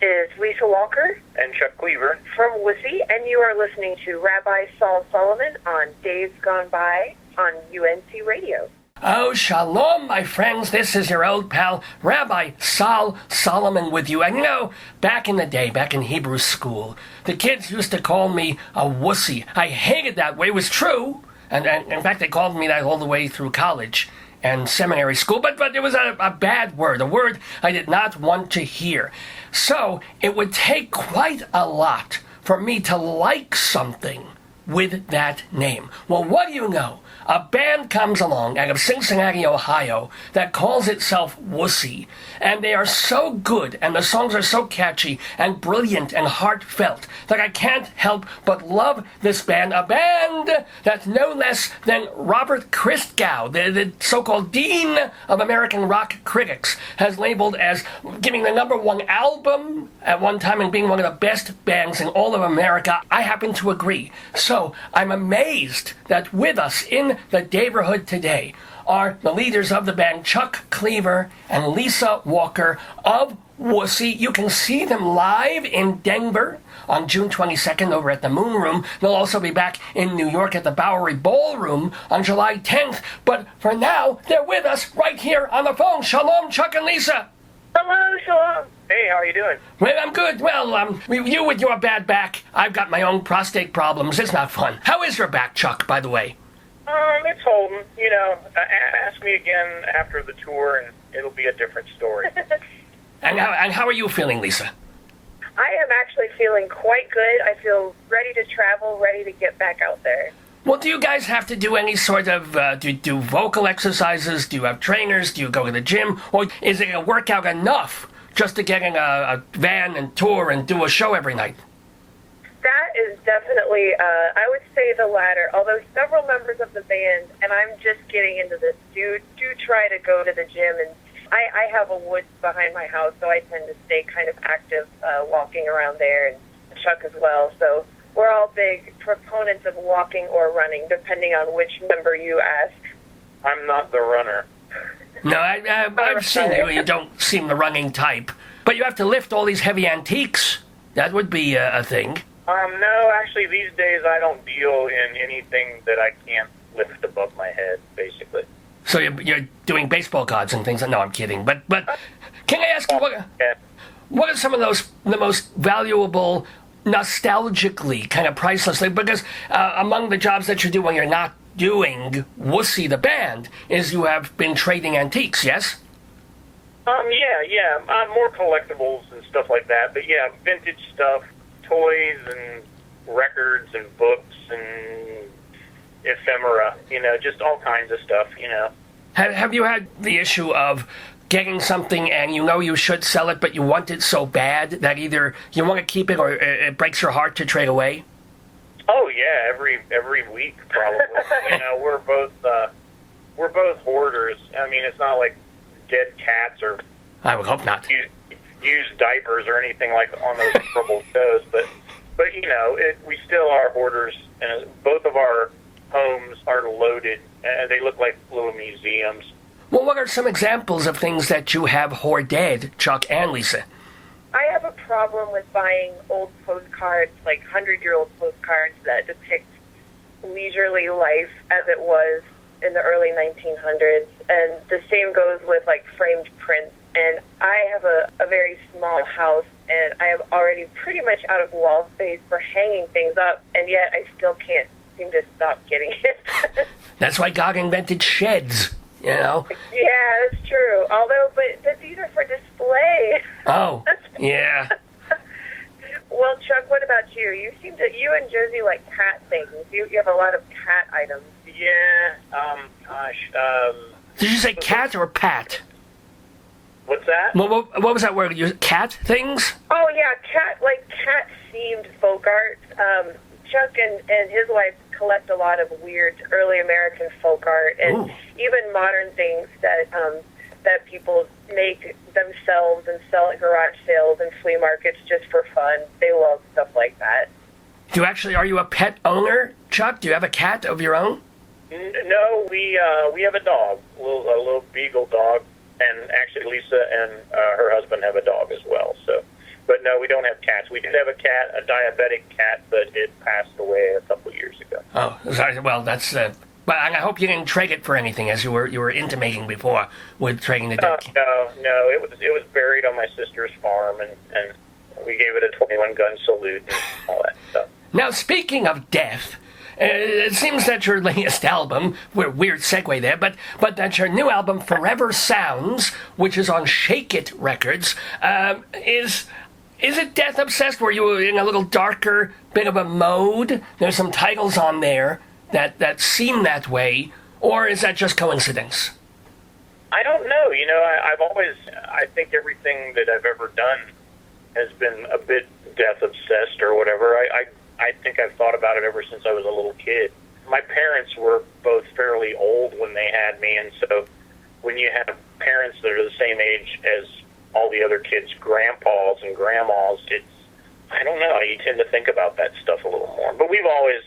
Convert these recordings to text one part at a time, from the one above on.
is Lisa Walker and Chuck Cleaver from Wussy, and you are listening to Rabbi Sol Solomon on Days Gone By on UNC Radio. Oh, shalom, my friends. This is your old pal, Rabbi Sol Solomon with you. And you know, back in the day, back in Hebrew school, the kids used to call me a wussy. I hated that way. It was true. And in fact, they called me that all the way through college and seminary school. But it was a bad word, a word I did not want to hear. So it would take quite a lot for me to like something with that name. Well, what do you know? A band comes along out of Cincinnati, Ohio, that calls itself Wussy, and they are so good, and the songs are so catchy and brilliant and heartfelt that I can't help but love this band, a band that's no less than Robert Christgau, the so-called Dean of American Rock Critics, has labeled as giving the #1 album at one time and being one of the best bands in all of America. I happen to agree. So I'm amazed that with us in the neighborhood today are the leaders of the band, Chuck Cleaver and Lisa Walker of Wussy. You can see them live in Denver on June 22nd over at the Moon Room. They'll also be back in New York at the Bowery Ballroom on July 10th. But for now, they're with us right here on the phone. Shalom, Chuck and Lisa. Hello, Shalom. Hey, how are you doing? Well, I'm good. Well, you with your bad back. I've got my own prostate problems. It's not fun. How is your back, Chuck, by the way? It's holding. You know, ask me again after the tour, and it'll be a different story. And how are you feeling, Lisa? I am actually feeling quite good. I feel ready to travel, ready to get back out there. Well, do you guys have to do any sort of, do vocal exercises? Do you have trainers? Do you go to the gym? Or is it a workout enough just to get in a van and tour and do a show every night? That is definitely, I would say the latter, although several members of the band, and I'm just getting into this, do try to go to the gym. And I have a woods behind my house, so I tend to stay kind of active walking around there, and Chuck as well. So we're all big proponents of walking or running, depending on which member you ask. I'm not the runner. No, I've seen you. You don't seem the running type. But you have to lift all these heavy antiques. That would be a thing. No, actually, these days I don't deal in anything that I can't lift above my head, basically. So you're doing baseball cards and things. No, I'm kidding. But can I ask you what are some of the most valuable, nostalgically kind of priceless things? Because among the jobs that you do when you're not doing Wussy the band is you have been trading antiques, yes? Yeah. More collectibles and stuff like that. But yeah, vintage stuff, toys and records and books and ephemera, just all kinds of stuff, Have you had the issue of getting something and you should sell it, but you want it so bad that either you want to keep it or it breaks your heart to trade away? Oh yeah, every week probably. We're both hoarders. I mean, it's not like dead cats or I would hope not. Used diapers or anything like on those horrible shows, but we still are hoarders, and both of our homes are loaded, and they look like little museums. Well, what are some examples of things that you have hoarded, Chuck and Lisa? I have a problem with buying old postcards, like 100-year-old postcards that depict leisurely life as it was in the early 1900s, and the same goes with like framed prints. And I have a very small house, and I am already pretty much out of wall space for hanging things up, and yet I still can't seem to stop getting it. That's why God invented sheds, Yeah, that's true. But these are for display. Oh, yeah. Well, Chuck, what about you? You and Josie like cat things. You have a lot of cat items. Yeah, Did you say cat or pat? What's that? What was that word? Cat things? Oh, yeah, cat-themed folk art. Chuck and his wife collect a lot of weird early American folk art and even modern things that people make themselves and sell at garage sales and flea markets just for fun. They love stuff like that. Are you a pet owner, Chuck? Do you have a cat of your own? No, we have a dog, a little beagle dog. And actually, Lisa and her husband have a dog as well. So, but But no, we don't have cats. We did have a cat, a diabetic cat, but it passed away a couple of years ago. Oh, sorry. Well, that's... But I hope you didn't trade it for anything, as you were intimating before with trading the dead cat. No. It was buried on my sister's farm, and we gave it a 21-gun salute and all that stuff. Now, speaking of death, it seems that your latest album, weird segue there, but that your new album, Forever Sounds, which is on Shake It Records, is it death obsessed? Were you in a little darker bit of a mode? There's some titles on there that seem that way, or is that just coincidence? I don't know. I think everything that I've ever done has been a bit death obsessed or whatever. I think I've thought about it ever since I was a little kid. My parents were both fairly old when they had me, and so when you have parents that are the same age as all the other kids' grandpas and grandmas, I don't know, you tend to think about that stuff a little more. But we've always...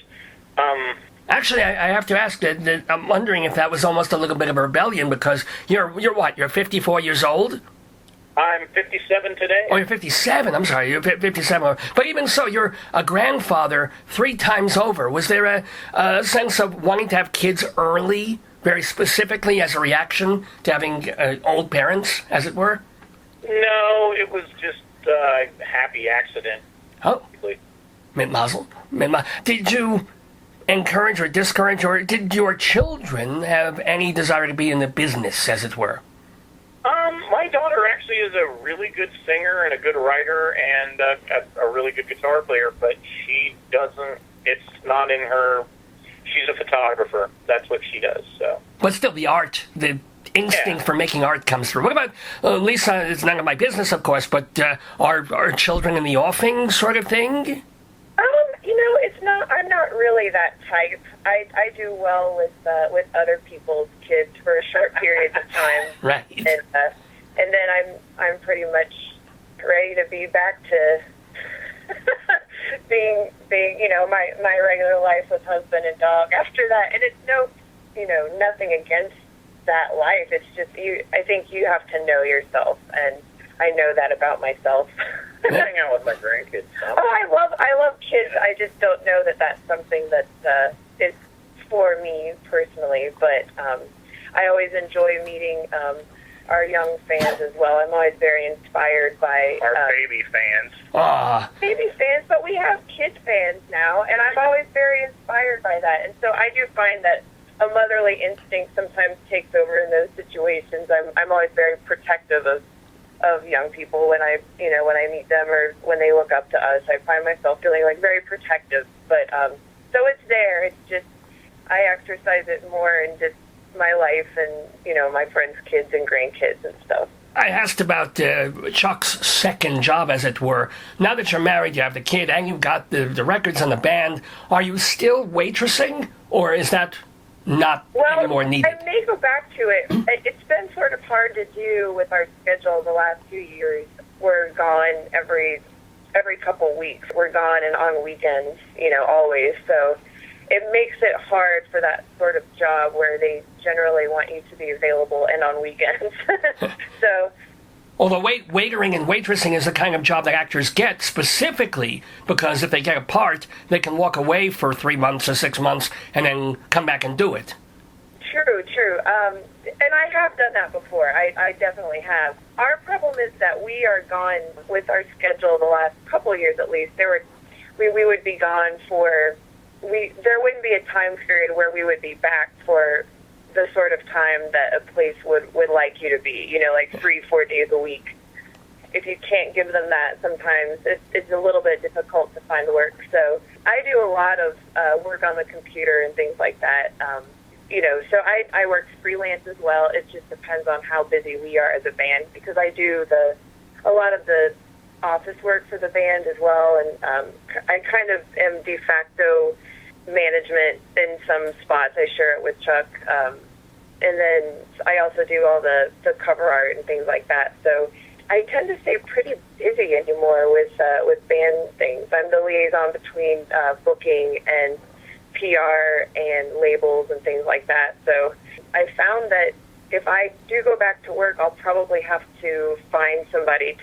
Actually, I have to ask that I'm wondering if that was almost a little bit of a rebellion, because you're what? You're 54 years old? I'm 57 today. Oh, you're 57. I'm sorry, you're 57. But even so, you're a grandfather 3 times over. Was there a sense of wanting to have kids early, very specifically as a reaction to having old parents, as it were? No, it was just a happy accident. Oh. Mit mazel. Did you encourage or discourage, or did your children have any desire to be in the business, as it were? My daughter actually is a really good singer and a good writer and a really good guitar player, but she doesn't, it's not in her, she's a photographer. That's what she does, so. But still, the art, the instinct for making art comes through. What about, Lisa, it's none of my business, of course, but are children in the offing sort of thing? It's not. I'm not really that type. I do well with other people's kids for short periods of time. Right. And then I'm pretty much ready to be back to being my regular life with husband and dog after that. And it's nothing against that life. It's just I think you have to know yourself, and I know that about myself. Hang out with my grandkids. I love kids. I just don't know that that's something that is for me personally. But I always enjoy meeting our young fans as well. I'm always very inspired by our baby fans. Baby fans, but we have kid fans now, and I'm always very inspired by that. And so I do find that a motherly instinct sometimes takes over in those situations. I'm always very protective of young people when I meet them or when they look up to us. I find myself feeling like very protective. But so it's there. It's just I exercise it more in just my life and my friends' kids and grandkids and stuff. I asked about Chuck's second job, as it were. Now that you're married, you have the kid, and you've got the records and the band. Are you still waitressing, or is that not anymore needed? I may go back to it. It's been sort of hard to do with our schedule the last few years. We're gone every couple weeks. We're gone and on weekends, always. So it makes it hard for that sort of job where they generally want you to be available and on weekends. So. Although waitering and waitressing is the kind of job that actors get specifically because if they get a part, they can walk away for 3 months or 6 months and then come back and do it. True. And I have done that before. I definitely have. Our problem is that we are gone with our schedule the last couple of years at least. We would be gone for... There wouldn't be a time period where we would be back for the sort of time that a place would like you to be, like 3-4 days a week. If you can't give them that, sometimes it's a little bit difficult to find work. So I do a lot of work on the computer and things like that. So I work freelance as well. It just depends on how busy we are as a band, because I do a lot of the office work for the band as well, and I kind of am de facto management in some spots. I share it with Chuck, and then I also do all the cover art and things like that. So I tend to stay pretty busy anymore with band things. I'm the liaison between booking and PR and labels and things like that. So I found that if I do go back to work, I'll probably have to find somebody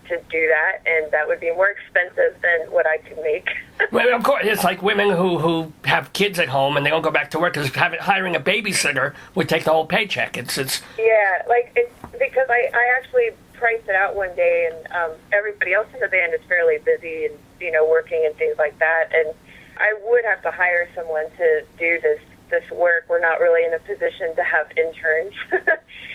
to to do that, and that would be more expensive than what I could make. Well, of course, it's like women who have kids at home and they don't go back to work because hiring a babysitter would take the whole paycheck. It's Yeah, like, it's because I actually priced it out one day, and everybody else in the band is fairly busy and, working and things like that, and I would have to hire someone to do this work. We're not really in a position to have interns.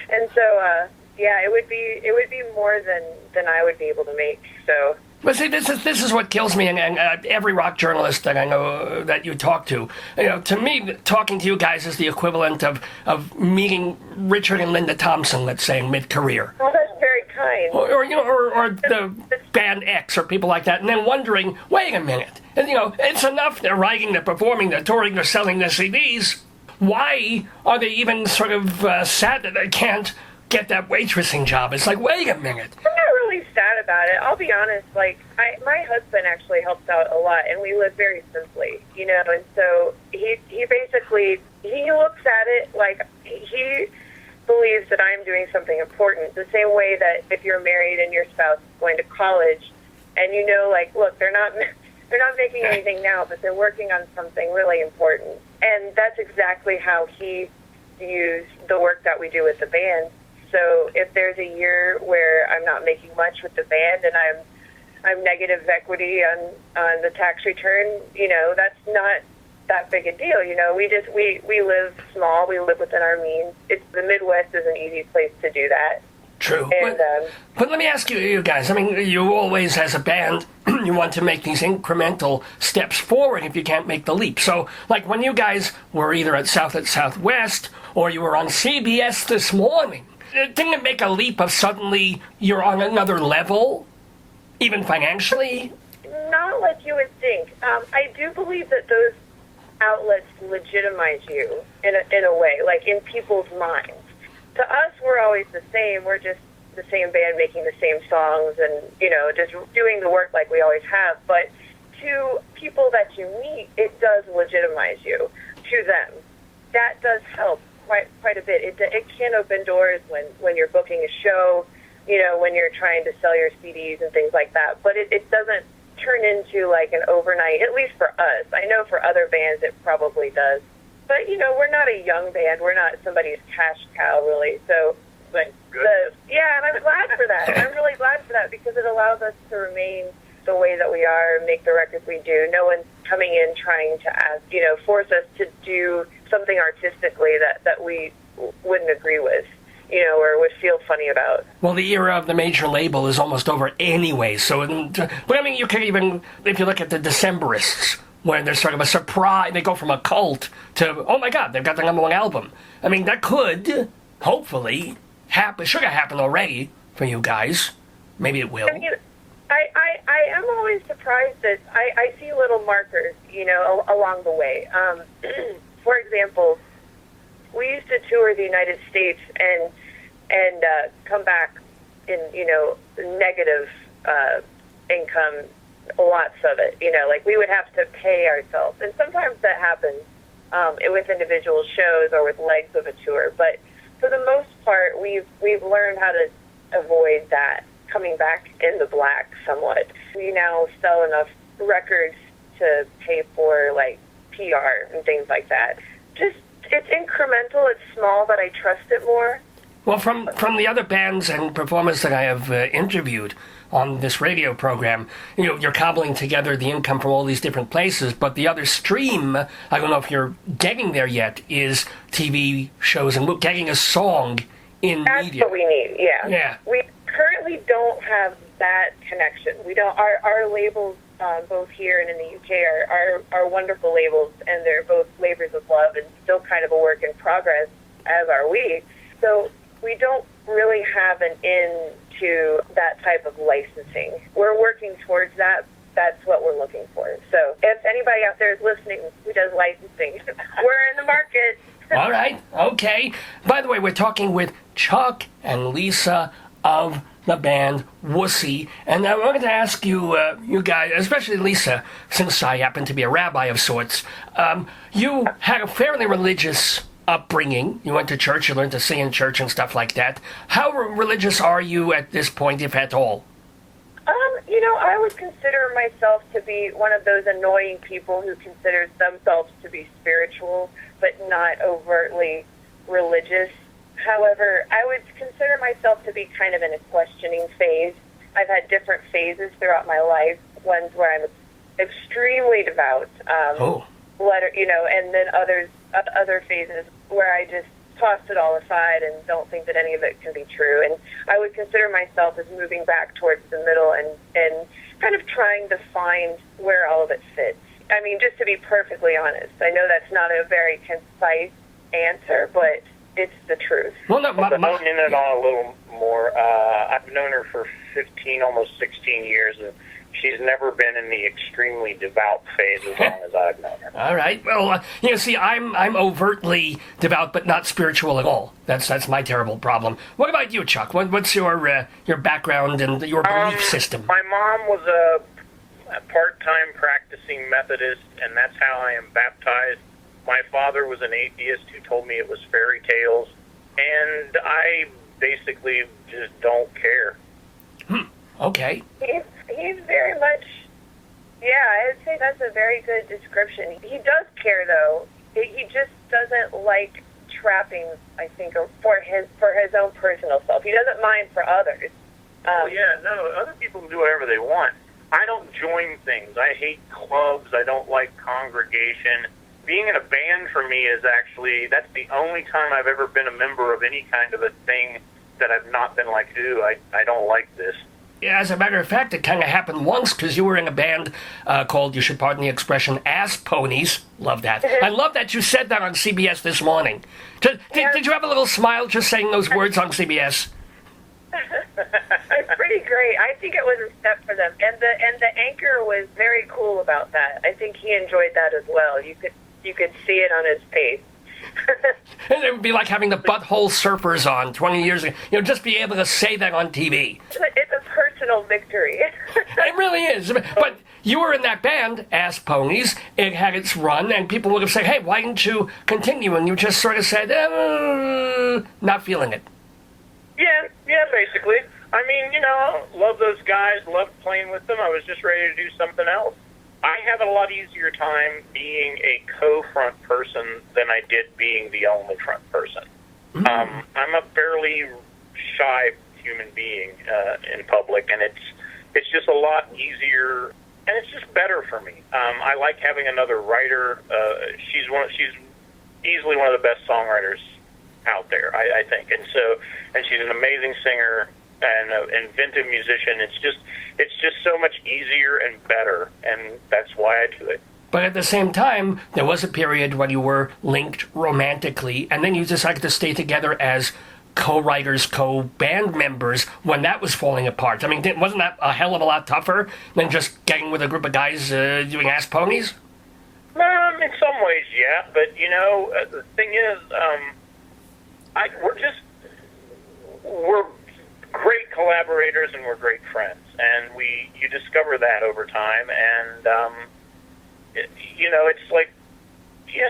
And so, it would be more than I would be able to make, so... But see, this is what kills me, and every rock journalist that I know that you talk to. To me, talking to you guys is the equivalent of meeting Richard and Linda Thompson, let's say, in mid-career. Well, that's very kind. Or the band X, or people like that, and then wondering, wait a minute, and it's enough they're writing, they're performing, they're touring, they're selling their CDs. Why are they even sort of sad that they can't get that waitressing job? It's like, wait a minute. I'm not really sad about it. I'll be honest, like, my husband actually helps out a lot, and we live very simply, and so he basically, he looks at it like he believes that I'm doing something important, the same way that if you're married and your spouse is going to college, and like, look, they're not making anything now, but they're working on something really important. And that's exactly how he views the work that we do with the band. So if there's a year where I'm not making much with the band and I'm negative equity on the tax return, that's not that big a deal. We live small, we live within our means. The Midwest is an easy place to do that. True. And, but let me ask you guys, I mean, you always, as a band, you want to make these incremental steps forward if you can't make the leap. So, like, when you guys were either at Southwest or you were on CBS this morning, didn't it make a leap of suddenly you're on another level, even financially? Not like you would think. I do believe that those outlets legitimize you in a way, like in people's minds. To us, we're always the same. We're just the same band making the same songs and, just doing the work like we always have. But to people that you meet, it does legitimize you to them. That does help quite a bit. It can open doors when you're booking a show, when you're trying to sell your CDs and things like that. But it doesn't turn into like an overnight, at least for us. I know for other bands it probably does. But, we're not a young band. We're not somebody's cash cow, really. So, and I'm glad for that. I'm really glad for that because it allows us to remain the way that we are, make the records we do. No one's coming in trying to ask, force us to do something artistically that we wouldn't agree with, or would feel funny about. Well, the era of the major label is almost over anyway. So, but I mean, you can even, if you look at the Decemberists, when there's sort of a surprise, they go from a cult to, oh my God, they've got the #1 album. I mean, that could, hopefully, happen. It should have happened already for you guys. Maybe it will. I mean, I am always surprised that I see little markers, along the way. For example, we used to tour the United States and come back in, negative income, lots of it. Like we would have to pay ourselves, and sometimes that happens with individual shows or with legs of a tour. But for the most part, we've learned how to avoid that coming back in the black somewhat. We now sell enough records to pay for like PR and things like that. Just it's incremental, it's small, but I trust it more. Well, from the other bands and performers that I have interviewed on this radio program, you're cobbling together the income from all these different places, but the other stream, I don't know if you're getting there yet, is TV shows and getting a song in That's media. That's what we need, yeah. Yeah. We currently don't have that connection. We don't. Our labels, both here and in the UK, are wonderful labels, and they're both labors of love and still kind of a work in progress, as are we. So we don't really have an in to that type of licensing. We're working towards that. That's what we're looking for. So if anybody out there is listening who does licensing, we're in the market. All right. Okay. By the way, we're talking with Chuck and Lisa of the band Wussy. And I wanted to ask you, you guys, especially Lisa, since I happen to be a rabbi of sorts, you had a fairly religious upbringing. You went to church, you learned to sing in church and stuff like that. How religious are you at this point, if at all? I would consider myself to be one of those annoying people who considers themselves to be spiritual, but not overtly religious. However, I would consider myself to be kind of in a questioning phase. I've had different phases throughout my life. Ones where I'm extremely devout, and then other phases where I just tossed it all aside and don't think that any of it can be true. And I would consider myself as moving back towards the middle and kind of trying to find where all of it fits. I mean, just to be perfectly honest, I know that's not a very concise answer, but it's the truth. Well, no, honing it on a little more, I've known her for 15, almost 16 years, and she's never been in the extremely devout phase as long as I've known her. All right. Well, see, I'm overtly devout, but not spiritual at all. That's my terrible problem. What about you, Chuck? What's your background and your belief system? My mom was a part-time practicing Methodist, and that's how I am baptized. My father was an atheist who told me it was fairy tales, and I basically just don't care. Okay. He's very much, I would say that's a very good description. He does care, though. He just doesn't like trappings, I think, for his own personal self. He doesn't mind for others. Other people can do whatever they want. I don't join things. I hate clubs. I don't like congregation. Being in a band for me is that's the only time I've ever been a member of any kind of a thing that I've not been like, I don't like this. Yeah, as a matter of fact, it kind of happened once because you were in a band called, you should pardon the expression, Ass Ponies. Love that. I love that you said that on CBS this morning. Did you have a little smile just saying those words on CBS? It's pretty great. I think it was a step for them, and the anchor was very cool about that. I think he enjoyed that as well. You could see it on his face. And it would be like having the Butthole Surfers on 20 years ago. Just be able to say that on TV. It's a personal victory. It really is. But you were in that band, Ass Ponies. It had its run, and people would have said, hey, why didn't you continue? And you just sort of said, not feeling it. Yeah, basically. I mean, love those guys, loved playing with them. I was just ready to do something else. I have a lot easier time being a co-front person than I did being the only front person. Mm-hmm. I'm a fairly shy human being in public, and it's just a lot easier, and it's just better for me. I like having another writer. She's easily one of the best songwriters out there, I think, and she's an amazing singer and an inventive musician. It's just so much easier and better, and that's why I do it. But at the same time, there was a period when you were linked romantically, and then you decided to stay together as co-writers, co-band members when that was falling apart. I mean, wasn't that a hell of a lot tougher than just getting with a group of guys doing Ass Ponies? In some ways, yeah. But, the thing is, we're great collaborators and we're great friends, and you discover that over time, and it's like,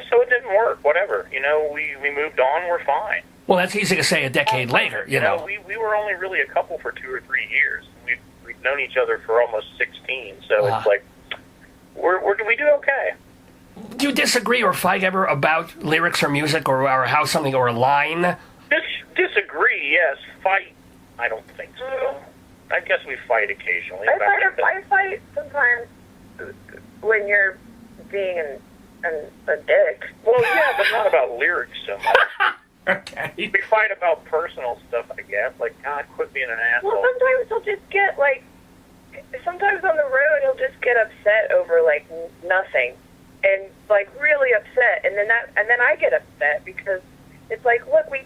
so it didn't work, whatever, we moved on, we're fine. Well, that's easy to say a decade later, we were only really a couple for 2 or 3 years. We've known each other for almost 16, so it's like we do okay. Do you disagree or fight ever about lyrics or music or how something, or a line? Disagree, yes. Fight, I don't think so. I guess we fight occasionally. I fight sometimes when you're being a dick. Well, yeah, but not about lyrics so much. Okay. We fight about personal stuff, I guess. Like, God, quit being an asshole. Well, sometimes he'll just get, sometimes on the road he'll just get upset over, nothing. And, really upset. And then I get upset because it's like, look, you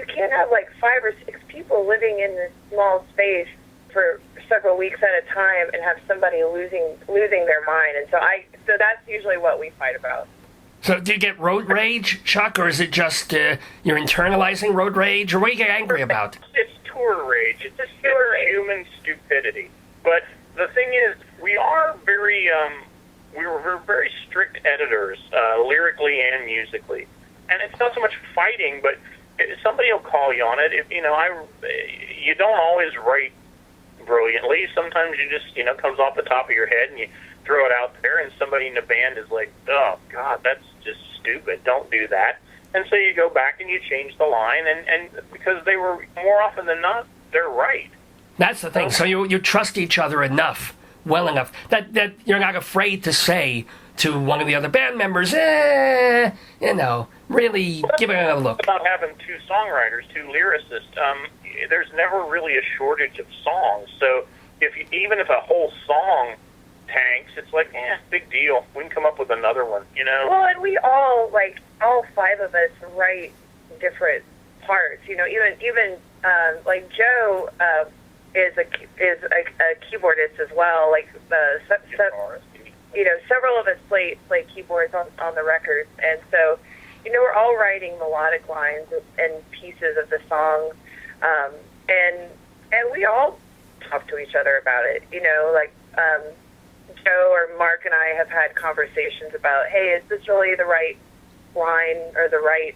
can't have 5 or 6 people living in this small space for several weeks at a time and have somebody losing their mind. And so that's usually what we fight about. So do you get road rage, Chuck, or is it just you're internalizing road rage, or what do you get angry about? It's tour rage. It's just human stupidity. But the thing is, we are we're very strict editors, lyrically and musically. And it's not so much fighting, but somebody will call you on it. You don't always write brilliantly. Sometimes you just, comes off the top of your head and you throw it out there, and somebody in the band is like, oh, God, that's just stupid. Don't do that. And so you go back and you change the line, and because they were, more often than not, they're right. That's the thing. So you trust each other enough, well enough, that you're not afraid to say to one of the other band members, really give it a look. About having two songwriters, two lyricists, there's never really a shortage of songs. So even if a whole song tanks, it's like, big deal. We can come up with another one, Well, and we all, all five of us write different parts, even Joe is a keyboardist as well, several of us play keyboards on the records, and so, we're all writing melodic lines and pieces of the song, and we all talk to each other about it, Joe or Mark and I have had conversations about, hey, is this really the right line or the right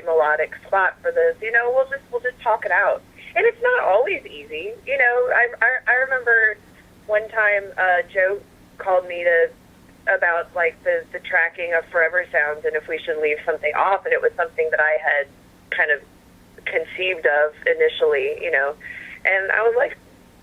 melodic spot for this? We'll just talk it out, and it's not always easy. I remember one time Joe called me about the tracking of Forever Sounds and if we should leave something off, and it was something that I had kind of conceived of initially, and I was like,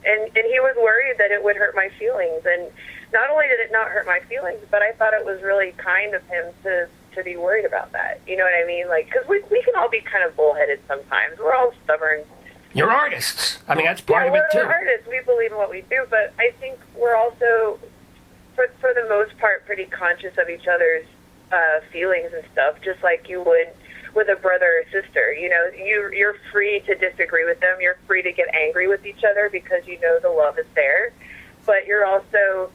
and he was worried that it would hurt my feelings, and not only did it not hurt my feelings, but I thought it was really kind of him to be worried about that. You know what I mean? Because we can all be kind of bullheaded sometimes. We're all stubborn. You're artists. I mean, that's part of it, too. We're artists. We believe in what we do, but I think we're also, for the most part, pretty conscious of each other's feelings and stuff, just like you would with a brother or sister. You're free to disagree with them. You're free to get angry with each other because the love is there. But you're also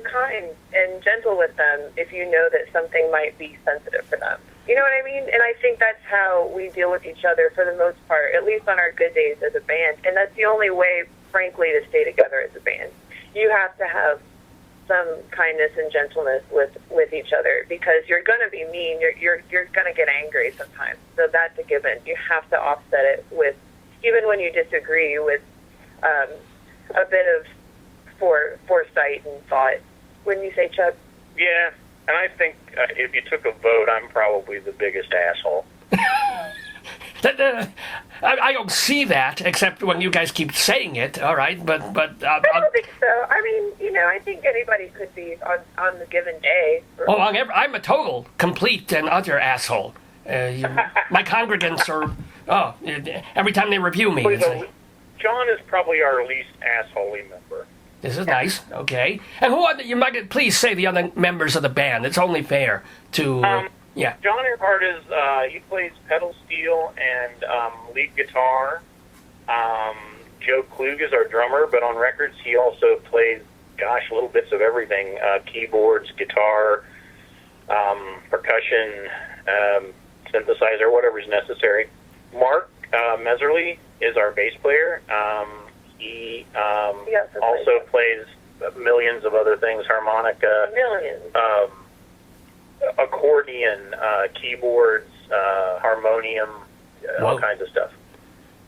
kind and gentle with them if you know that something might be sensitive for them. You know what I mean? And I think that's how we deal with each other for the most part, at least on our good days as a band. And that's the only way, frankly, to stay together as a band. You have to have some kindness and gentleness with each other, because you're going to be mean. You're going to get angry sometimes. So that's a given. You have to offset it with, even when you disagree, with a bit of foresight and thought. Wouldn't you say, Chuck? Yeah, and I think if you took a vote, I'm probably the biggest asshole. I don't see that, except when you guys keep saying it. All right, but I don't think so. I mean, I think anybody could be on the given day. I'm a total, complete, and utter asshole. My congregants are every time they review me. John is probably our least assholey member. This is nice. Okay, and who are you might please say the other members of the band? It's only fair to. Yeah. John Earhart is, he plays pedal steel and lead guitar. Joe Klug is our drummer, but on records he also plays, little bits of everything, keyboards, guitar, percussion, synthesizer, whatever's necessary. Mark Meserly is our bass player. He also plays millions of other things, harmonica. Millions. Accordion, keyboards, harmonium, all kinds of stuff.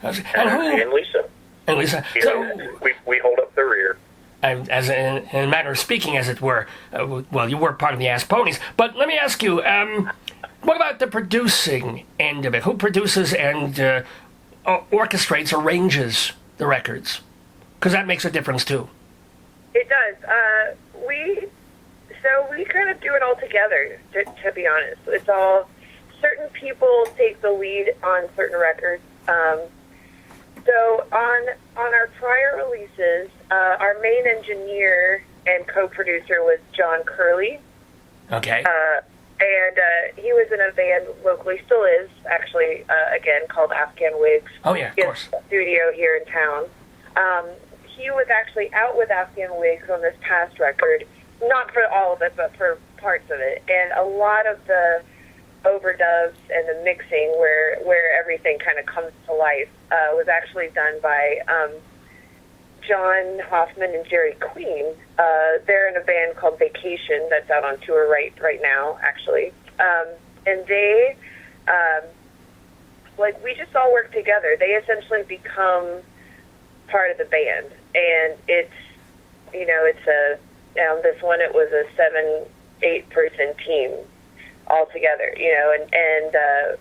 And Lisa. And Lisa. So we hold up the rear. As in a matter of speaking, as it were. You were part of the Ass Ponies. But let me ask you, what about the producing end of it? Who produces and orchestrates, arranges the records? Because that makes a difference, too. It does. We kind of do it all together, to be honest. It's all, certain people take the lead on certain records. So on our prior releases, our main engineer and co-producer was John Curley. Okay. And he was in a band locally, still is, actually, again, called Afghan Wigs. Oh, yeah, of course. Studio here in town. He was actually out with Afghan Wigs on this past record. Not for all of it, but for parts of it. And a lot of the overdubs and the mixing where everything kind of comes to life was actually done by John Hoffman and Jerry Queen. They're in a band called Vacation that's out on tour right now, actually. And they, we just all work together. They essentially become part of the band, and it's this one, it was a 7-8 person team all together, and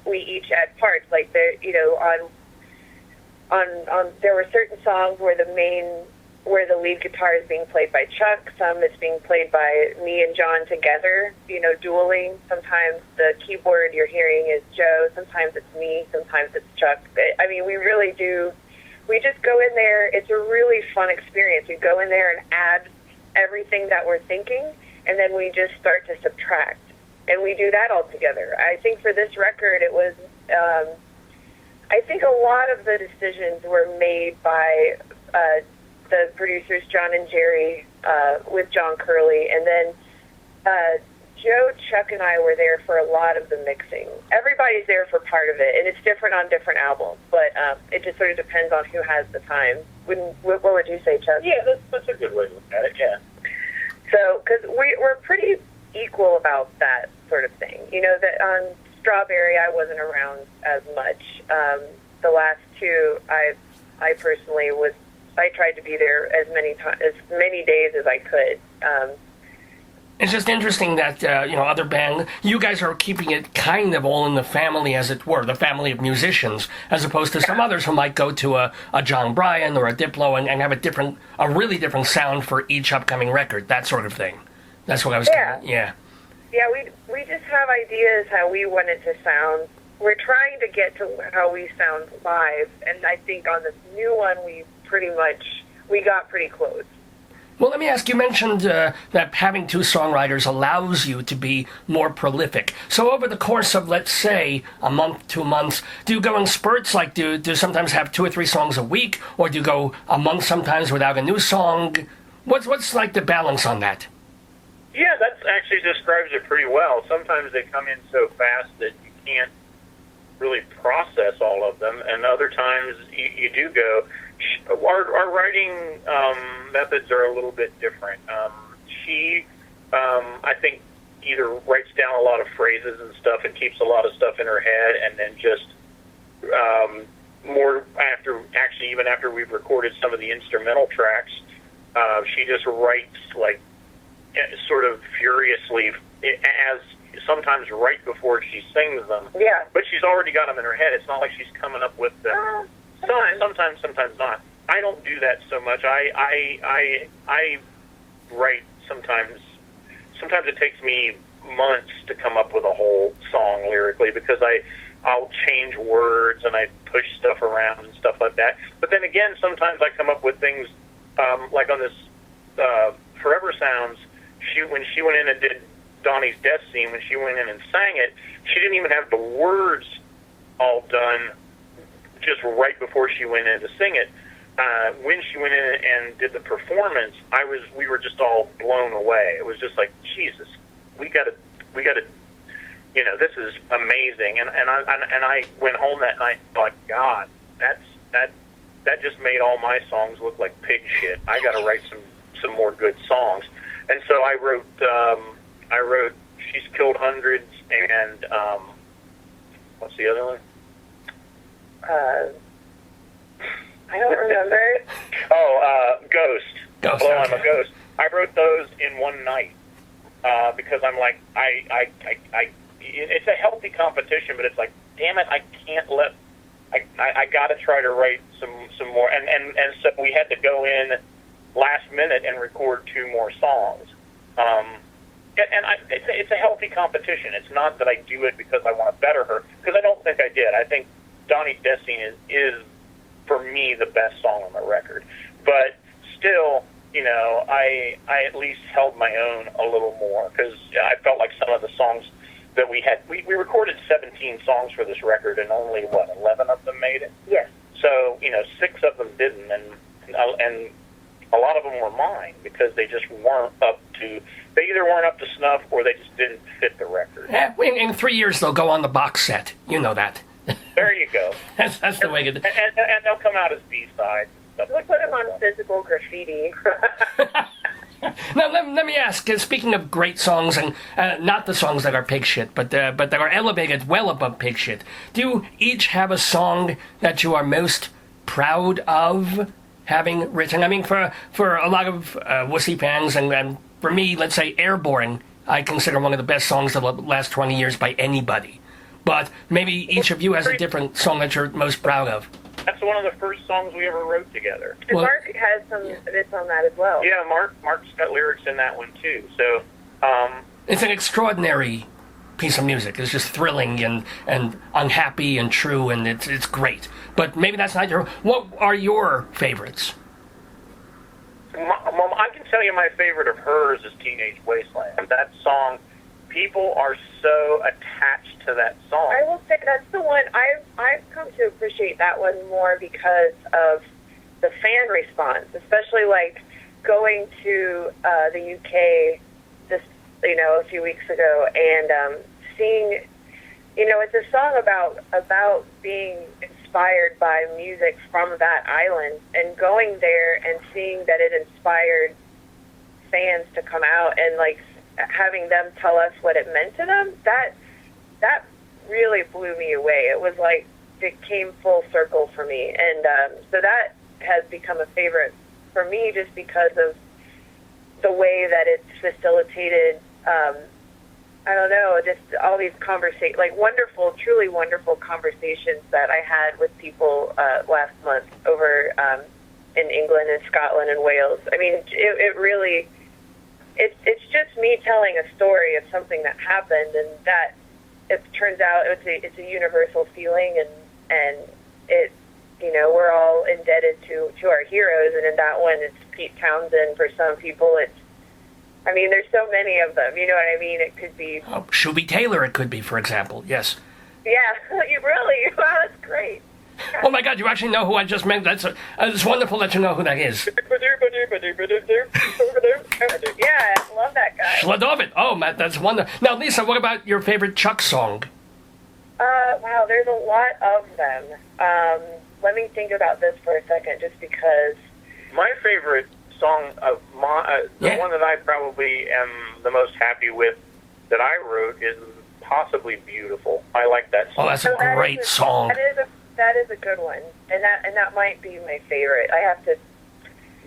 we each had parts, like there, on there were certain songs where the lead guitar is being played by Chuck, some it's being played by me and John together, dueling. Sometimes the keyboard you're hearing is Joe, sometimes it's me, sometimes it's Chuck. I mean, we just go in there, it's a really fun experience. We go in there and add everything that we're thinking, and then we just start to subtract. And we do that all together. I think for this record, it was, I think a lot of the decisions were made by the producers, John and Jerry, with John Curley. And then Joe, Chuck, and I were there for a lot of the mixing. Everybody's there for part of it, and it's different on different albums. But it just sort of depends on who has the time. What would you say, Chuck? Yeah, that's a good way to look at it, yeah. So, because we're pretty equal about that sort of thing. That on Strawberry, I wasn't around as much. The last two, I personally was. I tried to be there as many days as I could. It's just interesting that other band, you guys are keeping it kind of all in the family, as it were, the family of musicians, as opposed to some others who might go to a John Bryan or a Diplo and have a really different sound for each upcoming record, that sort of thing. That's what I was. Yeah. Yeah, we just have ideas how we want it to sound. We're trying to get to how we sound live, and I think on this new one, we got pretty close. Well, let me ask, you mentioned that having two songwriters allows you to be more prolific. So over the course of, let's say, a month, 2 months, do you go in spurts? Like, do you sometimes have 2 or 3 songs a week? Or do you go a month sometimes without a new song? What's like the balance on that? Yeah, that actually describes it pretty well. Sometimes they come in so fast that you can't really process all of them, and other times you do go. Our writing methods are a little bit different. She, I think, either writes down a lot of phrases and stuff and keeps a lot of stuff in her head, and then just even after we've recorded some of the instrumental tracks, she just writes like sort of furiously, as sometimes right before she sings them. Yeah. But she's already got them in her head. It's not like she's coming up with them. Sometimes not. I don't do that so much. I write sometimes. Sometimes it takes me months to come up with a whole song lyrically because I'll change words and I push stuff around and stuff like that. But then again, sometimes I come up with things like on this Forever Sounds. When she went in and did Donnie's death scene, when she went in and sang it, she didn't even have the words all done just right before she went in to sing it. When she went in and did the performance, we were just all blown away. It was just like, Jesus, we gotta, this is amazing. And I went home that night and thought, God, that just made all my songs look like pig shit. I gotta write some more good songs. And so I wrote She's Killed Hundreds and what's the other one? I don't remember. Ghost. Ghost. Hello, I'm a Ghost. I wrote those in one night because I'm like, it's a healthy competition, but it's like, damn it, I can't let. I got to try to write some more, and so we had to go in last minute and record 2 more songs. It's a healthy competition. It's not that I do it because I want to better her, because I don't think I did. I think Donnie's Death Scene is for me the best song on the record. But still, I at least held my own a little more because I felt like some of the songs that we had, we recorded 17 songs for this record and only 11 of them made it. Yes. So 6 of them didn't, and a lot of them were mine because they just weren't up to. They either weren't up to snuff or they just didn't fit the record. Yeah, in 3 years they'll go on the box set. You know that. There you go. That's the way to do it. And they'll come out as B-sides. We'll put them on physical graffiti. Now, let me ask, speaking of great songs, and not the songs that are pig shit, but that are elevated well above pig shit, do you each have a song that you are most proud of having written. I mean, for a lot of Wussy fans, and for me, let's say Airborne, I consider one of the best songs of the last 20 years by anybody. But maybe each of you has a different song that you're most proud of. That's one of the first songs we ever wrote together. And well, Mark has some bits on that as well. Yeah, Mark's got lyrics in that one too. So it's an extraordinary piece of music. It's just thrilling and unhappy and true, and it's great. But maybe that's not your... What are your favorites? I can tell you my favorite of hers is Teenage Wasteland. That song, people are so attached to that song. I will say that's the one I've come to appreciate that one more because of the fan response, especially like going to the UK a few weeks ago and seeing, it's a song about being inspired by music from that island, and going there and seeing that it inspired fans to come out and like having them tell us what it meant to them, that really blew me away. It was like it came full circle for me, and so that has become a favorite for me just because of the way that it's facilitated. I don't know, just all these like wonderful, truly wonderful conversations that I had with people last month over in England and Scotland and Wales. I mean, it really, it's just me telling a story of something that happened, and that it turns out it's a universal feeling, and it, we're all indebted to our heroes, and in that one, it's Pete Townsend. For some people, there's so many of them, you know what I mean? It could be... Shubie Taylor, it could be, for example, yes. Yeah, you really? Wow, that's great. Oh my God, you actually know who I just meant. It's wonderful that you know who that is. Yeah, I love that guy. Schladovit. Oh, Matt, that's wonderful. Now, Lisa, what about your favorite Chuck song? Wow, there's a lot of them. Let me think about this for a second, just because... My favorite song of the one that I probably am the most happy with that I wrote is possibly Beautiful. I like that song. Oh, that's a great song. That is a good one, and that might be my favorite. I have to.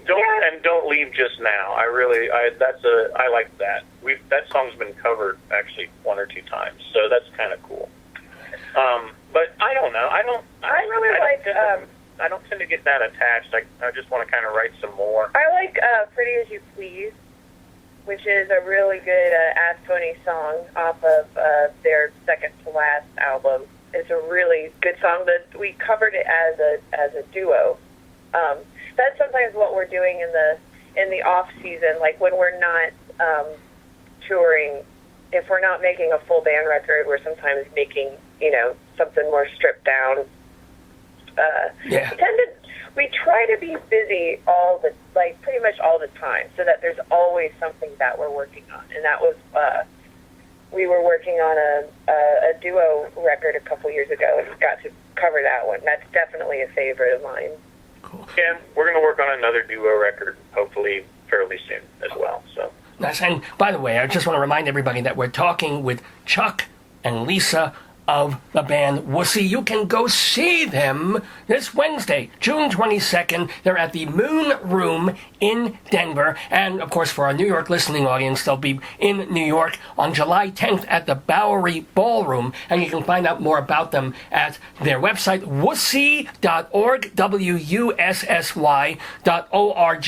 Don't Leave Just Now. I like that. That song's been covered actually one or two times, so that's kind of cool. But I don't know. I don't tend to get that attached. I just want to kind of write some more. I like Pretty As You Please, which is a really good Ass Pony song off of their second to last album. It's a really good song. We covered it as a duo. That's sometimes what we're doing in the off season, like when we're not touring. If we're not making a full band record, we're sometimes making something more stripped down. We try to be busy pretty much all the time, so that there's always something that we're working on. And that was we were working on a duo record a couple years ago, and got to cover that one. That's definitely a favorite of mine. Cool. And we're going to work on another duo record, hopefully fairly soon as well. So nice. And by the way, I just want to remind everybody that we're talking with Chuck and Lisa of the band Wussy. You can go see them this Wednesday, June 22nd. They're at the Moon Room in Denver. And, of course, for our New York listening audience, they'll be in New York on July 10th at the Bowery Ballroom. And you can find out more about them at their website, wussy.org, WUSSY.org.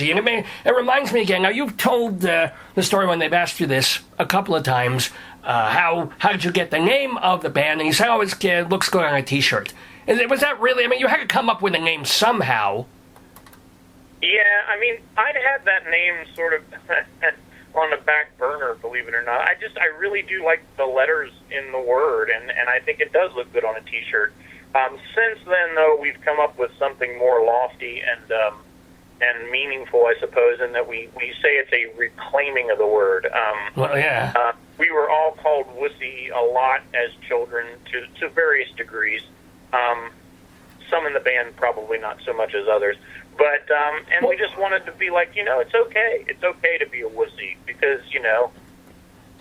And it reminds me again, now you've told the story when they've asked you this a couple of times, how did you get the name of the band? And you say, it looks good on a T-shirt. Was that really, you had to come up with a name somehow. Yeah, I'd had that name sort of on the back burner, believe it or not. I really do like the letters in the word, and I think it does look good on a T-shirt. Since then, though, we've come up with something more lofty and meaningful, I suppose, in that we say it's a reclaiming of the word. Well, yeah. We were all called Wussy a lot as children to various degrees. Some in the band probably not so much as others. But, and we just wanted to be like, it's okay. It's okay to be a Wussy because,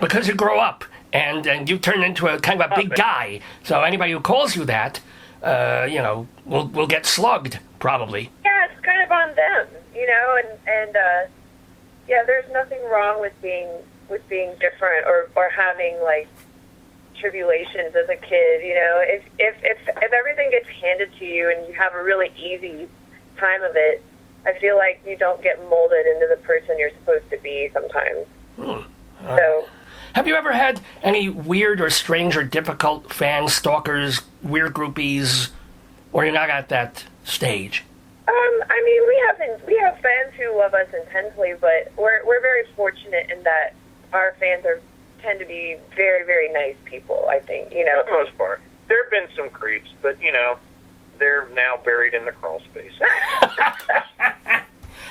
Because you grow up and you turn into a kind of a big guy. So anybody who calls you that, we'll get slugged probably. Yeah, it's kind of on them, and yeah, there's nothing wrong with being different or having like tribulations as a kid. If everything gets handed to you and you have a really easy time of it, I feel like you don't get molded into the person you're supposed to be sometimes. So, have you ever had any weird or strange or difficult fans, stalkers, weird groupies, or you're not at that stage? I mean, we have fans who love us intensely, but we're very fortunate in that our fans tend to be very, very nice people, I think, For the most part. There have been some creeps, but, they're now buried in the crawl space.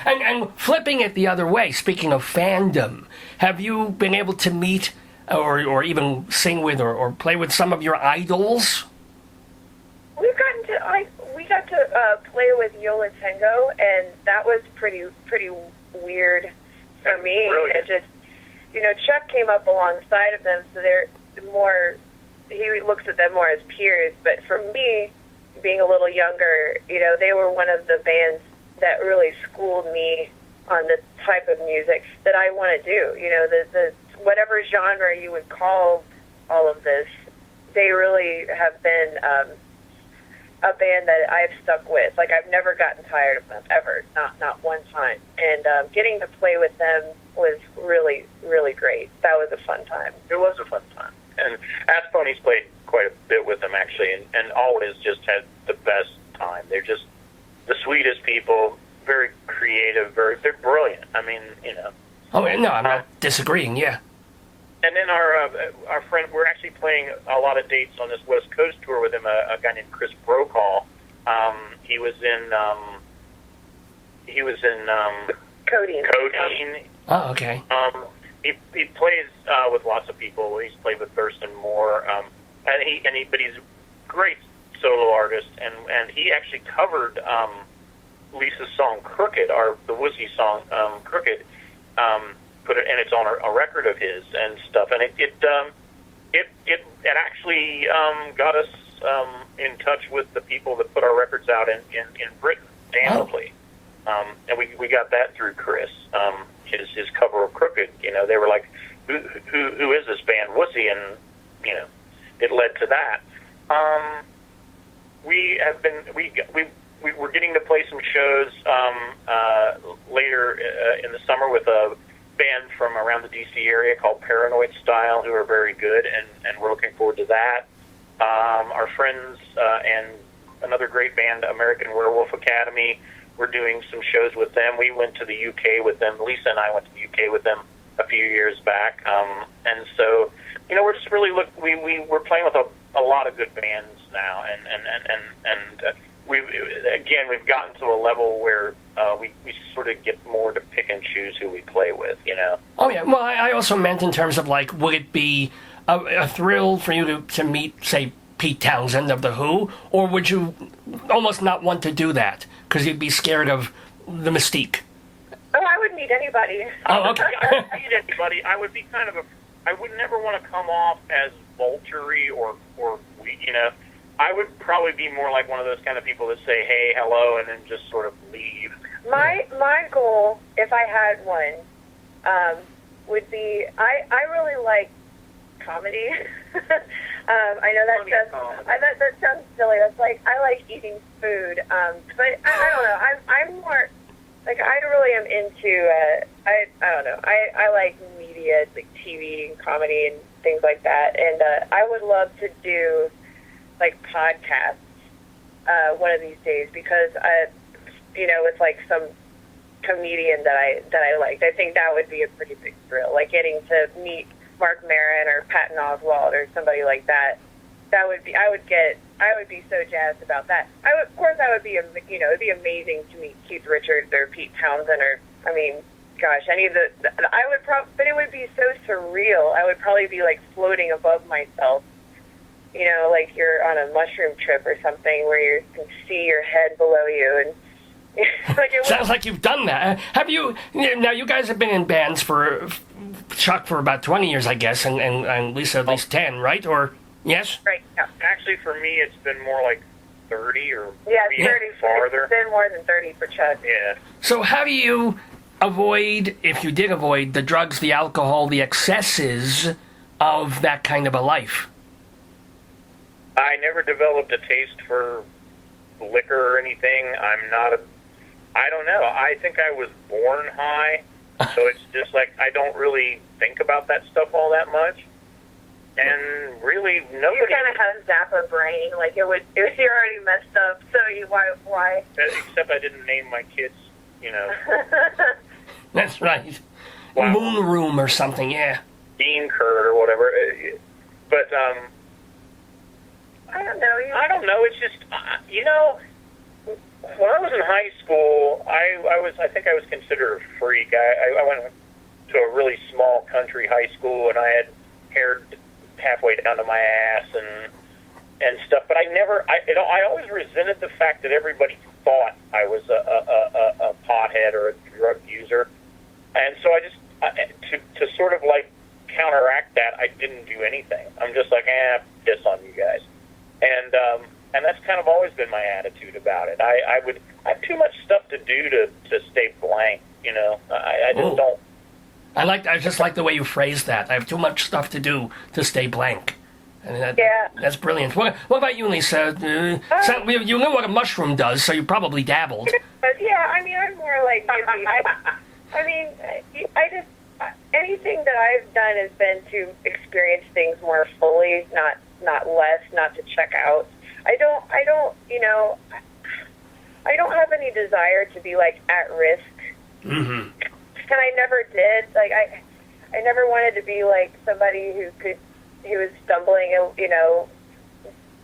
And flipping it the other way, speaking of fandom, have you been able to meet or even sing with or play with some of your idols? We got to play with Yola Tango, and that was pretty weird for me. It just, Chuck came up alongside of them, so he looks at them more as peers. But for me, being a little younger, they were one of the bands that really schooled me on the type of music that I want to do. The whatever genre you would call all of this, they really have been a band that I've stuck with. Like, I've never gotten tired of them, ever. Not one time. And getting to play with them was really, really great. That was a fun time. It was a fun time. And Ask Ponies played quite a bit with them, actually, and always just had the best time. They're just the sweetest people, very creative, they're brilliant. I mean, Oh, no, I'm not disagreeing, yeah. And then our friend, we're actually playing a lot of dates on this West Coast tour with him. A guy named Chris Brokaw. He was in Codeine. Oh, okay. He plays with lots of people. He's played with Thurston Moore. But he's a great solo artist. And he actually covered Lisa's song "Crooked," the Wussy song "Crooked." Put it, and it's on a record of his and stuff, and it actually got us in touch with the people that put our records out in Britain, Danley, and we got that through Chris, his cover of "Crooked." They were like, who is this band, Wussy, and it led to that. We're getting to play some shows later in the summer with a band from around the D.C. area called Paranoid Style, who are very good, and we're looking forward to that. Our friends and another great band, American Werewolf Academy, we're doing some shows with them. We went to the UK with them. Lisa and I went to the UK with them a few years back. And so, we're just really we're playing with a lot of good bands now, and we've gotten to a level where we sort of get more to pick and choose who we play with, Oh, yeah. Well, I also meant in terms of, like, would it be a thrill for you to meet, say, Pete Townsend of The Who, or would you almost not want to do that because you'd be scared of the mystique? Oh, I would meet anybody. Oh, okay. I would meet anybody. I would be I would never want to come off as vulture-y or I would probably be more like one of those kind of people that say, hey, hello, and then just sort of leave. My goal, if I had one, would be, I really like comedy. I know that sounds silly. That's like, I like eating food. But I don't know. I'm more, like, I really am into, I don't know. I like media, like TV and comedy and things like that. And I would love to do, like, podcasts one of these days, because it's like some comedian that I liked. I think that would be a pretty big thrill, like getting to meet Mark Maron or Patton Oswalt or somebody like that. I would be so jazzed about that. Of course, it'd be amazing to meet Keith Richards or Pete Townsend, or, I mean, gosh, any of but it would be so surreal. I would probably be like floating above myself. Like you're on a mushroom trip or something where you can see your head below you. And sounds like you've done that. Have you? Now, you guys have been in bands for Chuck for about 20 years, I guess, and Lisa at least 10, right? Or yes? Right. Yeah. Actually, for me, it's been more like 30 or Yeah, maybe 30 farther. It's been more than 30 for Chuck. Yeah. So how do you avoid, if you did avoid, the drugs, the alcohol, the excesses of that kind of a life? I never developed a taste for liquor or anything. I don't know. I think I was born high, so it's just like I don't really think about that stuff all that much. And really, nobody... You kind of have Zappa brain, like you're already messed up, so why? Except I didn't name my kids, That's right. Wow. Moon Room or something, yeah. Dean Kurt or whatever. But, I don't know. I don't know. It's just, when I was in high school, I think I was considered a freak. I went to a really small country high school, and I had hair halfway down to my ass and stuff. But I always resented the fact that everybody thought I was a pothead or a drug user, and so I just to sort of like counteract that, I didn't do anything. I'm just like, piss on you guys, and that's kind of always been my attitude about it. I have too much stuff to do to stay blank, I just don't. I just like the way you phrased that. I have too much stuff to do to stay blank. And that's brilliant. What about you, Lisa? You know what a mushroom does, so you probably dabbled. Yeah, I'm more like anything that I've done has been to experience things more fully, not less, not to check out. I don't have any desire to be like at risk. Mm-hmm. And I never did. Like I never wanted to be like somebody who was stumbling,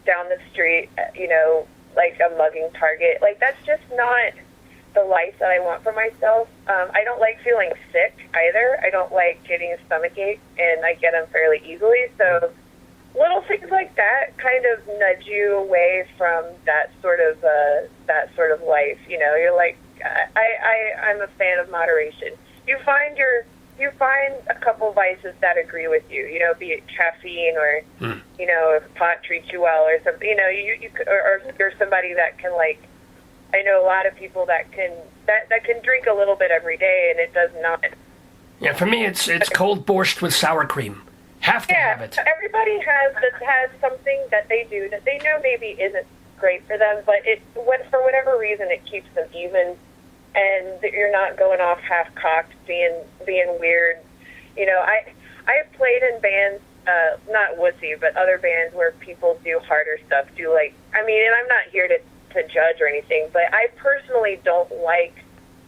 down the street, like a mugging target. Like that's just not the life that I want for myself. I don't like feeling sick either. I don't like getting a stomachache, and I get them fairly easily. So little things like that kind of nudge you away from that sort of life. You're like, I'm a fan of moderation. You find a couple vices that agree with you, be it caffeine or, if pot treats you well or something, or you're somebody that can I know a lot of people that can drink a little bit every day and it does not. Yeah, for me it's cold borscht with sour cream. Have to have it. Everybody has something that they do that they know maybe isn't great for them, but for whatever reason it keeps them even. And you're not going off half-cocked, being weird. I've played in bands, not Wussy, but other bands where people do harder stuff. And I'm not here to judge or anything, but I personally don't like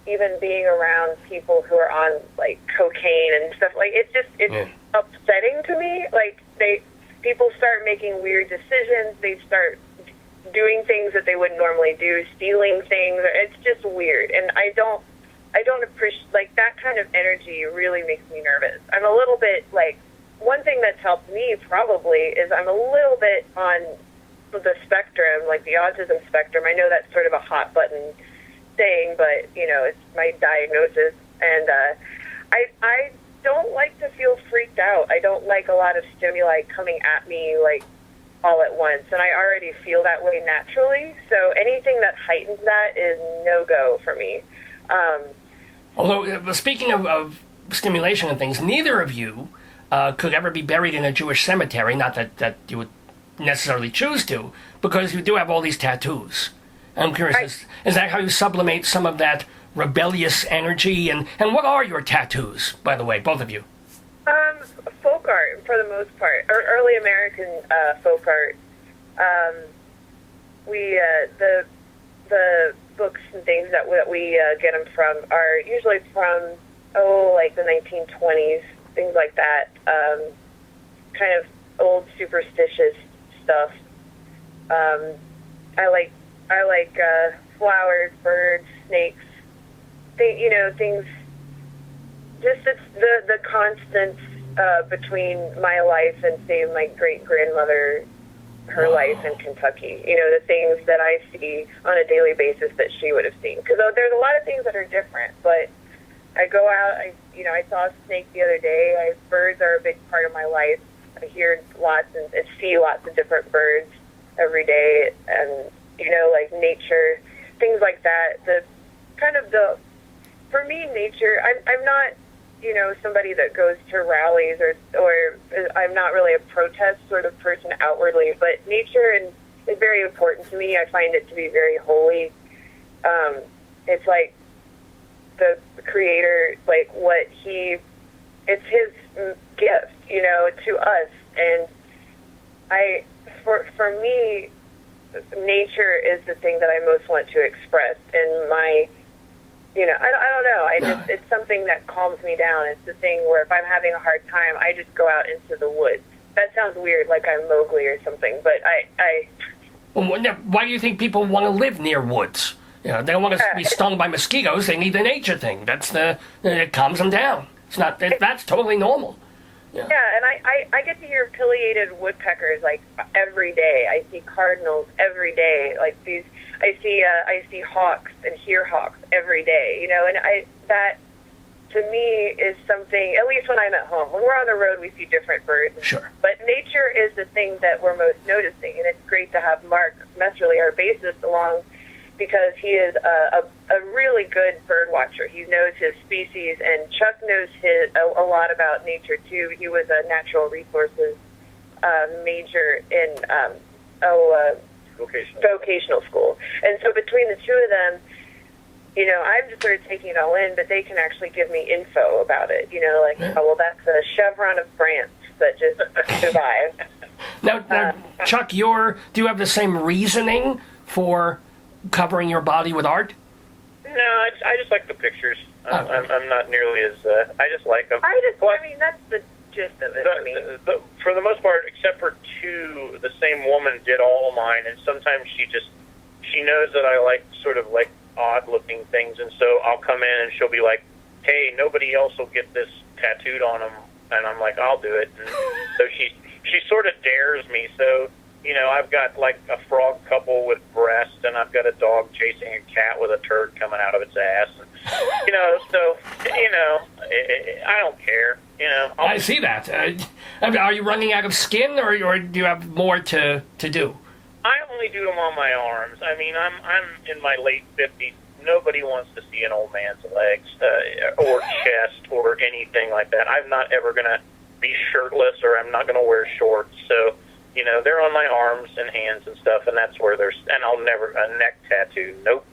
even being around people who are on like cocaine and stuff. Like it's upsetting to me. Like people start making weird decisions. They start doing things that they wouldn't normally do, stealing things. It's just weird, and I don't appreciate that kind of energy. Really makes me nervous. I'm a little bit one thing that's helped me probably is I'm a little bit on the spectrum, like the autism spectrum. I know that's sort of a hot button thing, but it's my diagnosis, and I don't like to feel freaked out. I don't like a lot of stimuli coming at me all at once, and I already feel that way naturally, so anything that heightens that is no-go for me. Although, speaking of stimulation and things, neither of you could ever be buried in a Jewish cemetery, not that you would necessarily choose to, because you do have all these tattoos. I'm curious, is that how you sublimate some of that rebellious energy, and what are your tattoos, by the way, both of you? Folk art, for the most part, or early American folk art. The books and things that we get them from are usually from the 1920s, things like that. Kind of old superstitious stuff. I like flowers, birds, snakes. Things. Just it's the constant between my life and, say, my great-grandmother, her life in Kentucky. The things that I see on a daily basis that she would have seen. Because there's a lot of things that are different, but I go out, I saw a snake the other day. Birds are a big part of my life. I hear lots and see lots of different birds every day, and, like nature, things like that. For me, nature, I'm not, somebody that goes to rallies or I'm not really a protest sort of person outwardly, but nature is very important to me. I find it to be very holy. It's like the creator, like it's his gift, to us. And for me, nature is the thing that I most want to express. And I don't know. It's something that calms me down. It's the thing where if I'm having a hard time, I just go out into the woods. That sounds weird, like I'm Mowgli or something, but Why do you think people want to live near woods? They don't want to be stung by mosquitoes. They need the nature thing. It calms them down. That's totally normal. Yeah, and I get to hear pileated woodpeckers like every day. I see cardinals every day. Like I see hawks and hear hawks every day. And that to me is something. At least when I'm at home. When we're on the road, we see different birds. Sure. But nature is the thing that we're most noticing, and it's great to have Mark Messerly, our bassist, along, because he is a really good bird watcher. He knows his species, and Chuck knows a lot about nature, too. He was a natural resources major in vocational school. And so between the two of them, I've just started taking it all in, but they can actually give me info about it. That's a chevron of France that just survived. Now, Chuck, do you have the same reasoning for covering your body with art? No, I just like the pictures. I'm not nearly as. I just like them. That's the gist of it. For the most part, except for two, the same woman did all of mine, and sometimes she knows that I like sort of like odd-looking things, and so I'll come in and she'll be like, "Hey, nobody else will get this tattooed on them," and I'm like, "I'll do it." And so she sort of dares me. So. I've got like a frog couple with breasts, and I've got a dog chasing a cat with a turd coming out of its ass. And, I don't care. I see that. Are you running out of skin, or do you have more to do? I only do them on my arms. I mean, I'm in my late 50s. Nobody wants to see an old man's legs or chest or anything like that. I'm not ever going to be shirtless, or I'm not going to wear shorts. So. They're on my arms and hands and stuff, and that's where and I'll never, a neck tattoo, nope.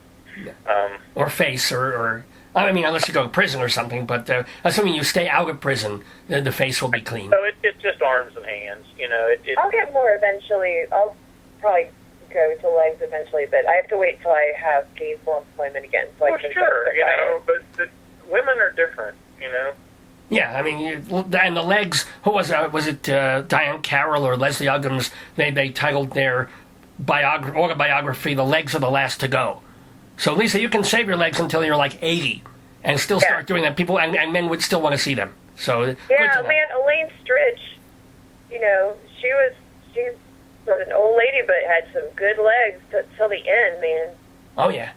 Or face, or unless you go to prison or something, but assuming you stay out of prison, the face will be clean. So it's just arms and hands, I'll get more eventually. I'll probably go to legs eventually, but I have to wait till I have gainful employment again. So I can sure, but the women are different, Yeah, and the legs, who was it? Was it Diane Carroll or Leslie Uggams? They titled their autobiography, "The Legs Are the Last to Go." So, Lisa, you can save your legs until you're like 80 and still start doing that. People and men would still want to see them. So, yeah, man, Elaine Stritch, she was an old lady, but had some good legs till the end, man. Oh, yeah.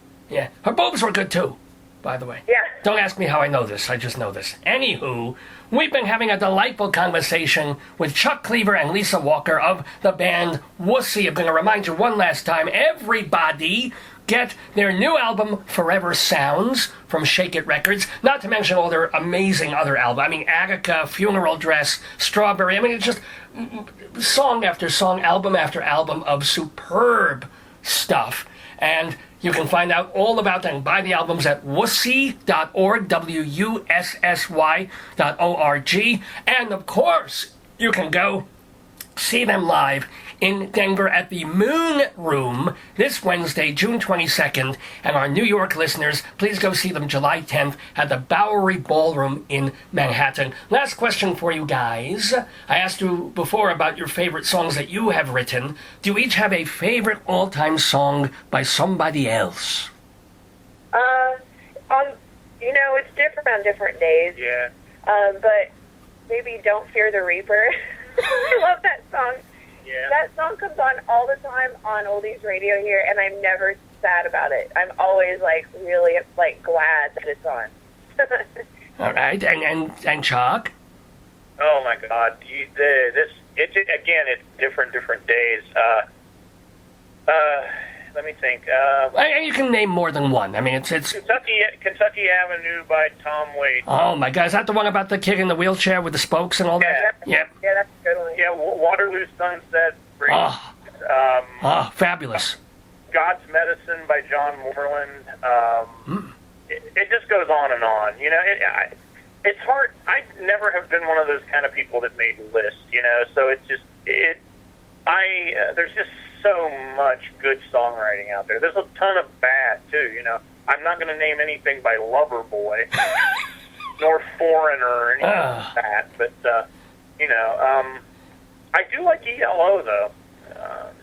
Her boobs were good, too. By the way. Yeah. Don't ask me how I know this. I just know this. Anywho, we've been having a delightful conversation with Chuck Cleaver and Lisa Walker of the band Wussy. I'm going to remind you one last time, everybody get their new album, Forever Sounds, from Shake It Records, not to mention all their amazing other albums. Attica, Funeral Dress, Strawberry. It's just song after song, album after album of superb stuff. And you can find out all about them and buy the albums at wussy.org, WUSSY.org. And, of course, you can go see them live in Denver at the Moon Room this Wednesday, June 22nd. And our New York listeners, please go see them July 10th at the Bowery Ballroom in Manhattan. Last question for you guys. I asked you before about your favorite songs that you have written. Do you each have a favorite all-time song by somebody else? It's different on different days. Yeah. But maybe Don't Fear the Reaper. I love that song. Yeah. That song comes on all the time on Oldies Radio here, and I'm never sad about it. I'm always really glad that it's on. All right, and Chuck? Oh my God! It's different days. Let me think. You can name more than one. I mean, it's Kentucky Avenue by Tom Waits. Oh my God, is that the one about the kid in the wheelchair with the spokes and all that? Yeah, that's a good one. Yeah, Waterloo Sunset. Fabulous. God's Medicine by John Moreland. It just goes on and on. You know, it's hard. I never have been one of those kind of people that made lists. You know, so it's just there's just so much good songwriting out there. There's a ton of bad too. You know, I'm not going to name anything by Loverboy nor Foreigner or anything like that. But you know, I do like ELO though.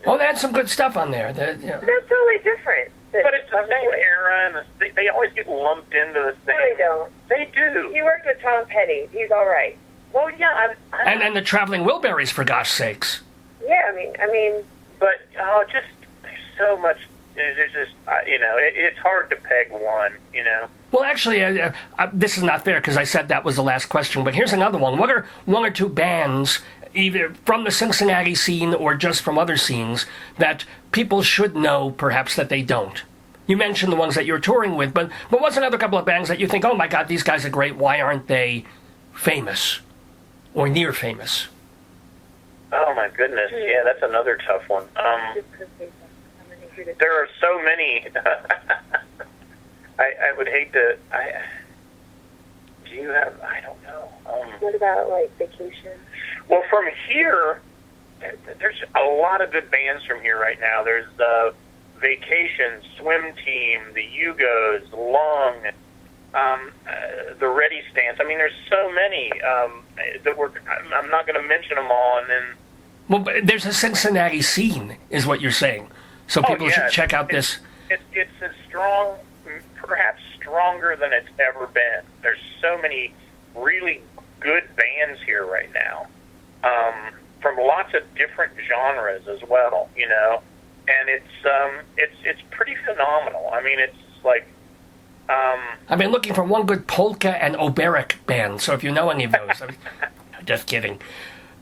They had some good stuff on there. That's totally different. But it's the same era, and they always get lumped into the same. No, they don't. They do. He worked with Tom Petty. He's all right. Well, yeah. And the Traveling Wilburys, for gosh sakes. Yeah, I mean. But just there's so much. There's just it's hard to peg one. You know. Well, actually, this is not fair because I said that was the last question. But here's another one. What are one or two bands, either from the Cincinnati scene or just from other scenes, that people should know, perhaps, that they don't? You mentioned the ones that you're touring with, but what's another couple of bands that you think, oh my God, these guys are great, why aren't they famous or near famous? Oh my goodness, yeah, that's another tough one. There are so many. I would hate to. Do you have? I don't know. What about like Vacation? Well, from here, there's a lot of good bands from here right now. There's Vacation, Swim Team, the Yugos, Lung, the Ready Stance. I mean, there's so many that I'm not going to mention them all. And then, well, but there's a Cincinnati scene, is what you're saying. So people should check out this. It's as strong, perhaps stronger than it's ever been. There's so many really good bands here right now, from lots of different genres as well. You know, and it's pretty phenomenal. I mean, it's like. I've been looking for one good polka and Oberek band. So if you know any of those, I'm just kidding.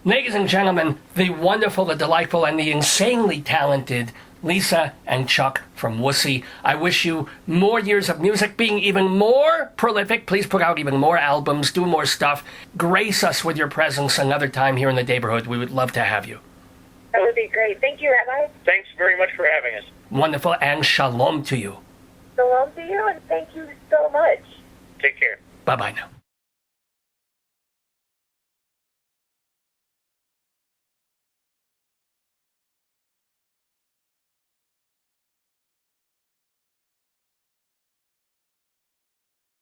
Ladies and gentlemen, the wonderful, the delightful, and the insanely talented Lisa and Chuck from Wussy. I wish you more years of music, being even more prolific. Please put out even more albums, do more stuff. Grace us with your presence another time here in the neighborhood. We would love to have you. That would be great. Thank you, Rabbi. Thanks very much for having us. Wonderful, and shalom to you. Shalom to you, and thank you so much. Take care. Bye-bye now.